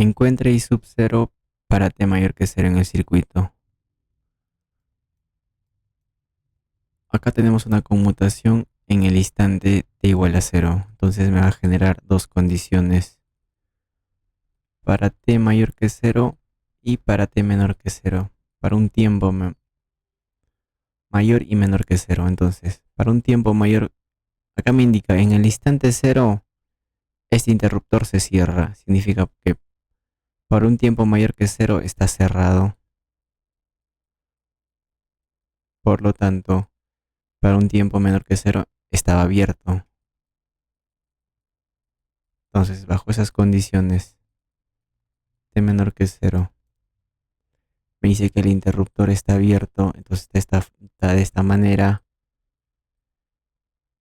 Encuentra I sub 0 para t mayor que 0 en el circuito. Acá tenemos una conmutación en el instante t igual a 0. Entonces me va a generar dos condiciones. Para t mayor que 0 y para t menor que 0. Para un tiempo mayor y menor que 0. Entonces, para un tiempo mayor, acá me indica en el instante 0, este interruptor se cierra. Significa que para un tiempo mayor que 0 está cerrado. Por lo tanto, para un tiempo menor que 0 estaba abierto. Entonces, bajo esas condiciones, t menor que 0, me dice que el interruptor está abierto. Entonces está de esta manera.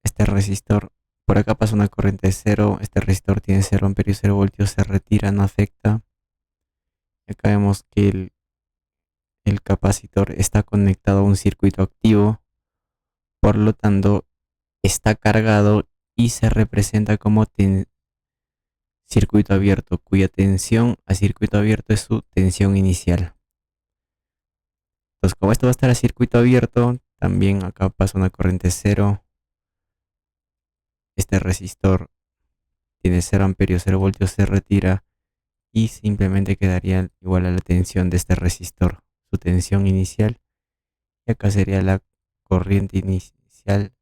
Este resistor, por acá pasa una corriente de 0. Este resistor tiene 0 amperios, 0 voltios, se retira, no afecta. Acá vemos que el capacitor está conectado a un circuito activo. Por lo tanto, está cargado y se representa como circuito abierto, cuya tensión a circuito abierto es su tensión inicial. Entonces, como esto va a estar a circuito abierto, también acá pasa una corriente 0. Este resistor tiene 0 amperios, 0 voltios, se retira y simplemente quedaría igual a la tensión de este resistor, su tensión inicial. Y acá sería la corriente inicial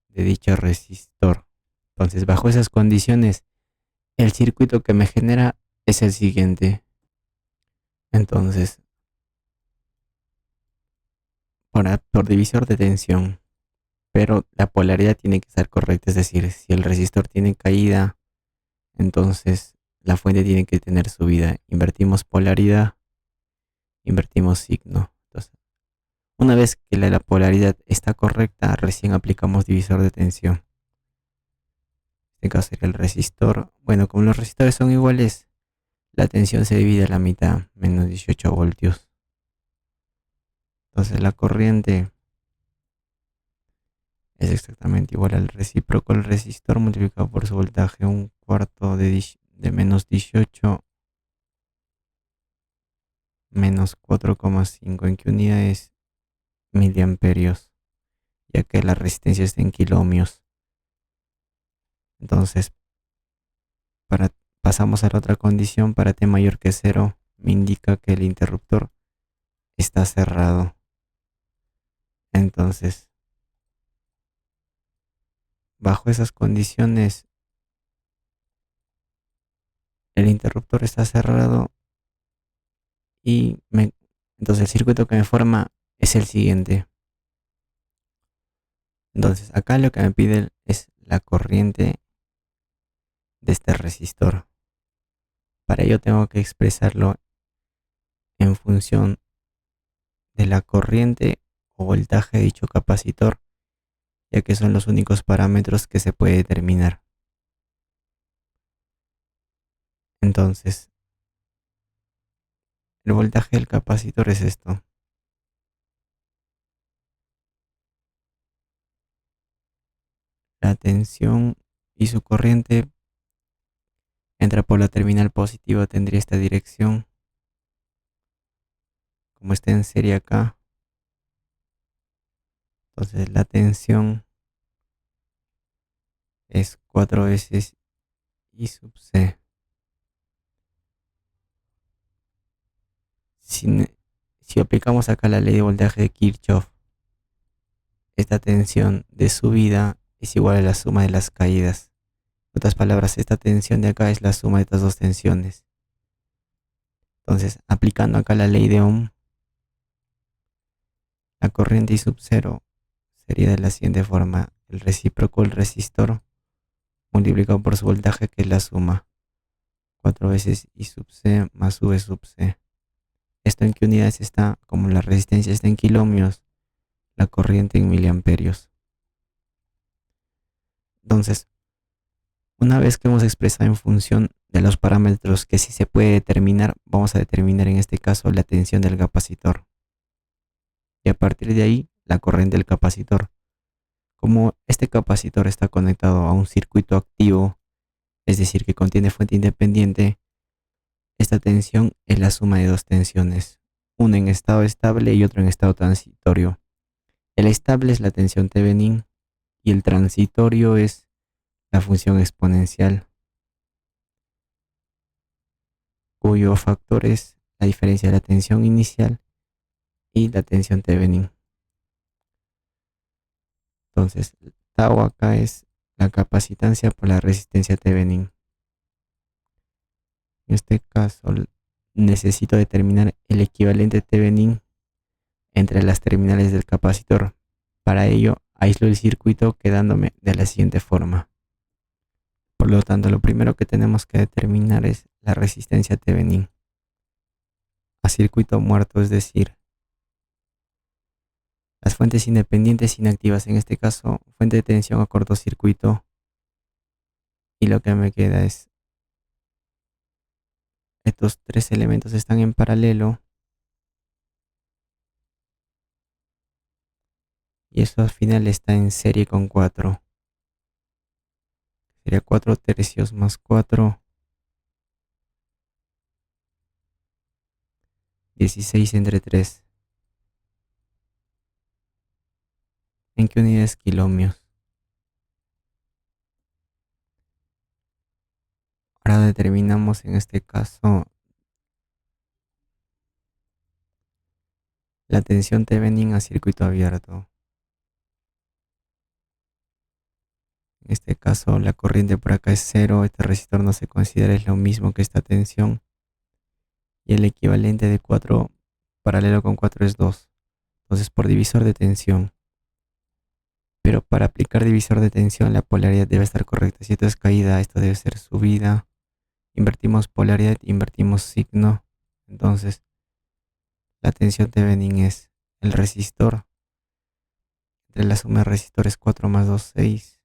de dicho resistor. Entonces, bajo esas condiciones, el circuito que me genera es el siguiente. Entonces, por divisor de tensión, pero la polaridad tiene que estar correcta, es decir, si el resistor tiene caída, entonces la fuente tiene que tener subida. Invertimos polaridad, invertimos signo. Entonces, una vez que la polaridad está correcta, recién aplicamos divisor de tensión. En este caso sería el resistor. Bueno, como los resistores son iguales, la tensión se divide a la mitad, menos 18 voltios. Entonces la corriente es exactamente igual al recíproco del resistor multiplicado por su voltaje, un cuarto de menos 18 menos 4,5. ¿En qué unidad es? Miliamperios, ya que la resistencia está en kiloohmios. Entonces, pasamos a la otra condición. Para t mayor que 0, me indica que el interruptor está cerrado. Entonces, bajo esas condiciones, el interruptor está cerrado y entonces el circuito que me forma es el siguiente. Entonces, acá lo que me pide es la corriente de este resistor. Para ello tengo que expresarlo en función de la corriente o voltaje de dicho capacitor, ya que son los únicos parámetros que se puede determinar. Entonces, el voltaje del capacitor es esto. La tensión y su corriente entra por la terminal positiva, tendría esta dirección. Como está en serie acá, entonces la tensión es 4 veces I sub C. Si aplicamos acá la ley de voltaje de Kirchhoff, esta tensión de subida es igual a la suma de las caídas. En otras palabras, esta tensión de acá es la suma de estas dos tensiones. Entonces, aplicando acá la ley de Ohm, la corriente I sub 0 sería de la siguiente forma: el recíproco del resistor multiplicado por su voltaje, que es la suma, 4 veces I sub C más V sub C. ¿Esto en qué unidades está? Como la resistencia está en kiloohmios, la corriente en miliamperios. Entonces, una vez que hemos expresado en función de los parámetros que sí se puede determinar, vamos a determinar en este caso la tensión del capacitor. Y a partir de ahí, la corriente del capacitor. Como este capacitor está conectado a un circuito activo, es decir, que contiene fuente independiente, Esta tensión es la suma de dos tensiones, una en estado estable y otra en estado transitorio. El estable es la tensión Thevenin y el transitorio es la función exponencial, cuyo factor es la diferencia de la tensión inicial y la tensión Thevenin. Entonces, tau acá es la capacitancia por la resistencia Thevenin. En este caso, necesito determinar el equivalente Thevenin entre las terminales del capacitor. Para ello, aíslo el circuito quedándome de la siguiente forma. Por lo tanto, lo primero que tenemos que determinar es la resistencia Thevenin a circuito muerto, es decir, las fuentes independientes inactivas, en este caso, fuente de tensión a cortocircuito, y lo que me queda es estos tres elementos están en paralelo y eso al final está en serie con 4. Sería 4 tercios más 4, 16 entre 3. ¿En qué unidades kiloohmios? Ahora determinamos en este caso la tensión Thevenin a circuito abierto. En este caso la corriente por acá es 0, este resistor no se considera, es lo mismo que esta tensión. Y el equivalente de 4 paralelo con 4 es 2. Entonces por divisor de tensión. Pero para aplicar divisor de tensión la polaridad debe estar correcta. Si esto es caída, esto debe ser subida. Invertimos polaridad, invertimos signo. Entonces la tensión Thevenin es el resistor. Entre la suma de resistores 4 más 2, 6.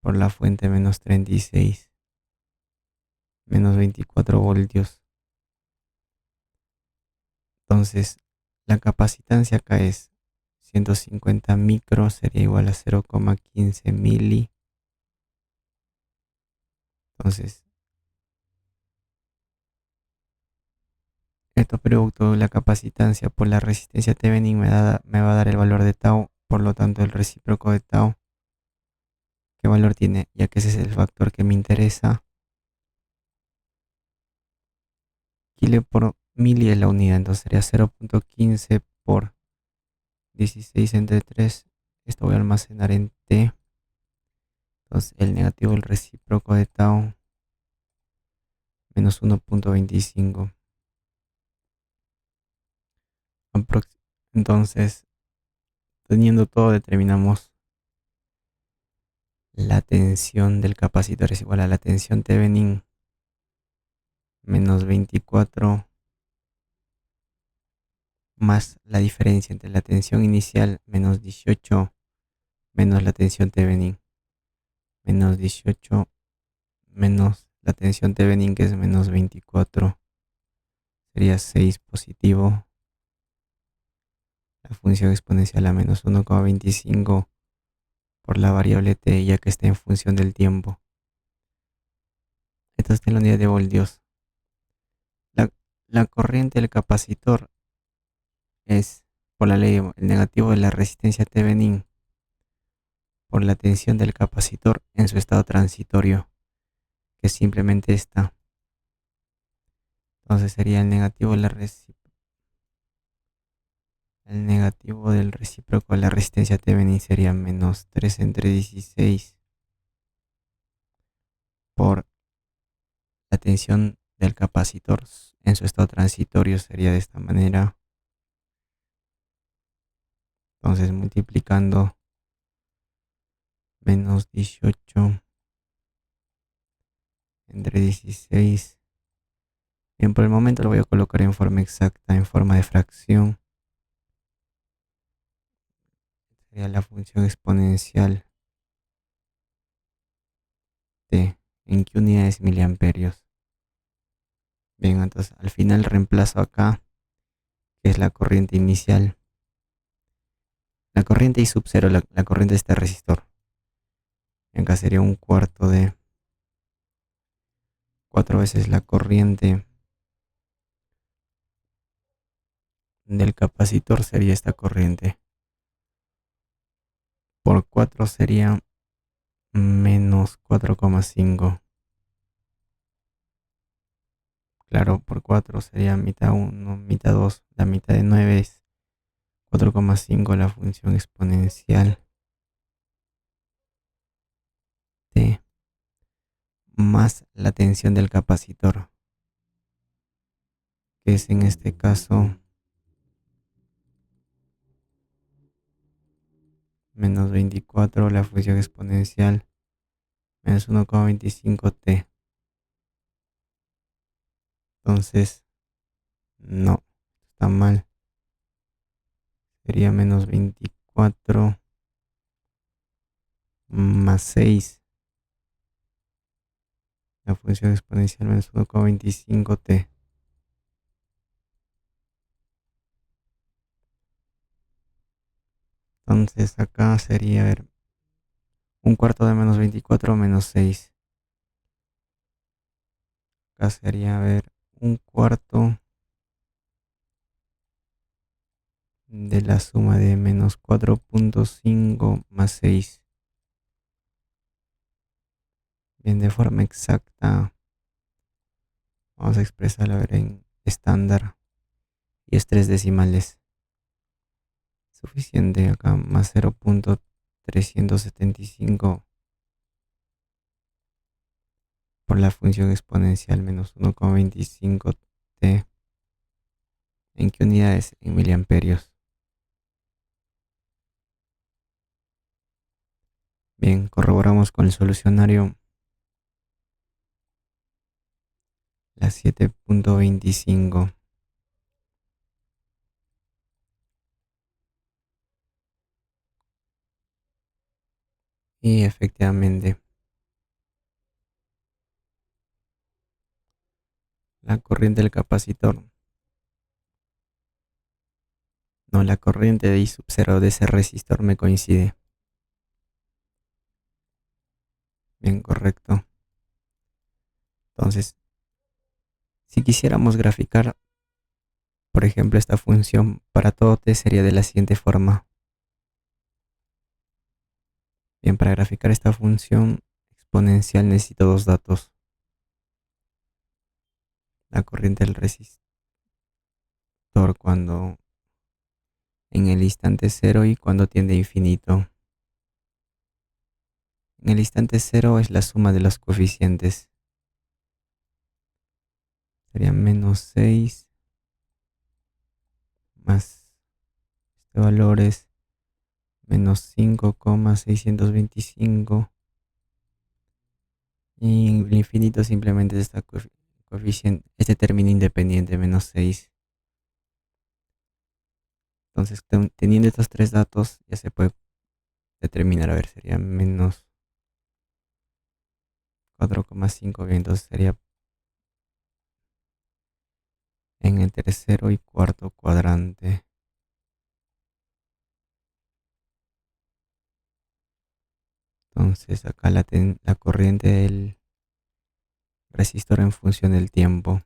Por la fuente menos 36. Menos 24 voltios. Entonces la capacitancia acá es 150 micros, sería igual a 0,15 mili. Entonces esto producto de la capacitancia por la resistencia Thevenin me va a dar el valor de tau, por lo tanto el recíproco de tau, ¿qué valor tiene? Ya que ese es el factor que me interesa. Kilo por mili es la unidad, entonces sería 0,15 por 16 entre 3. Esto voy a almacenar en T. Entonces el negativo del recíproco de tau menos 1,25. Entonces, teniendo todo, determinamos la tensión del capacitor es igual a la tensión Thevenin menos 24 más la diferencia entre la tensión inicial menos 18 menos la tensión Thevenin menos 18 menos la tensión Thevenin que es menos 24 sería 6 positivo, la función exponencial a menos 1,25 por la variable t ya que está en función del tiempo. Esta está en la unidad de voltios. La corriente del capacitor es por la ley el negativo de la resistencia Thevenin por la tensión del capacitor en su estado transitorio, que es simplemente esta. Entonces sería el negativo del recíproco de la resistencia Thevenin sería menos 3 entre 16 por la tensión del capacitor en su estado transitorio sería de esta manera. Entonces multiplicando menos 18 entre 16. Bien, por el momento lo voy a colocar en forma exacta, en forma de fracción. Sería la función exponencial de en qué unidades miliamperios. Bien, entonces al final reemplazo acá, que es la corriente inicial. La corriente I sub 0, la corriente de este resistor. Acá sería un cuarto de 4 veces la corriente del capacitor sería esta corriente. Por 4 sería menos 4,5. Claro, por 4 sería mitad 1, mitad 2. La mitad de 9 es 4,5 la función exponencial t más la tensión del capacitor, que es en este caso menos 24 la función exponencial menos 1,25t. Entonces, no, está mal. Sería menos 24 más 6 la función exponencial menos 1,25t. Entonces acá sería, a ver, un cuarto de menos 24 menos 6. Acá sería, a ver, un cuarto de la suma de menos 4,5 más 6. Bien, de forma exacta, vamos a expresarlo, a ver, en estándar. Y es 3 decimales. Suficiente acá, más 0,375 por la función exponencial menos 1,25t. ¿En qué unidades? En miliamperios. Bien, corroboramos con el solucionario. La 7,25. Y efectivamente, la corriente del capacitor. No, la corriente de I sub 0 de ese resistor me coincide. Bien, correcto. Entonces, si quisiéramos graficar, por ejemplo, esta función para todo t sería de la siguiente forma. Bien, para graficar esta función exponencial necesito dos datos. La corriente del resistor cuando en el instante cero y cuando tiende a infinito. En el instante cero es la suma de los coeficientes. Sería menos 6 más este valor es menos 5,625. Y el infinito simplemente es esta coeficiente, este término independiente, menos 6. Entonces, teniendo estos tres datos, ya se puede determinar, a ver, sería menos 4,5, bien, entonces sería en el tercero y cuarto cuadrante. Entonces, acá la corriente del resistor en función del tiempo.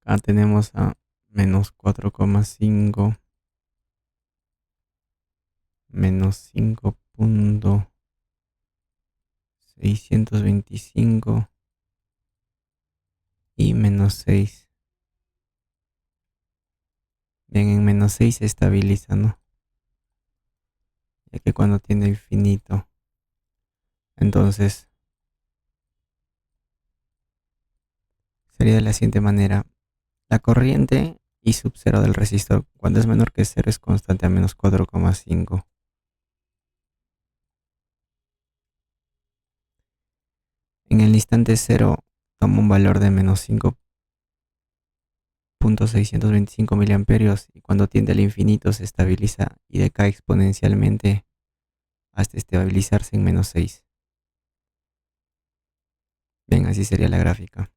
Acá tenemos a menos 4,5, menos 5,625 y menos 6. Bien, en menos 6 se estabiliza, ¿no? Ya que cuando tiene infinito. Entonces, sería de la siguiente manera. La corriente I sub 0 del resistor cuando es menor que 0 es constante a menos 4,5. En el instante 0 toma un valor de menos 5,625 miliamperios y cuando tiende al infinito se estabiliza y decae exponencialmente hasta estabilizarse en menos 6. Bien, así sería la gráfica.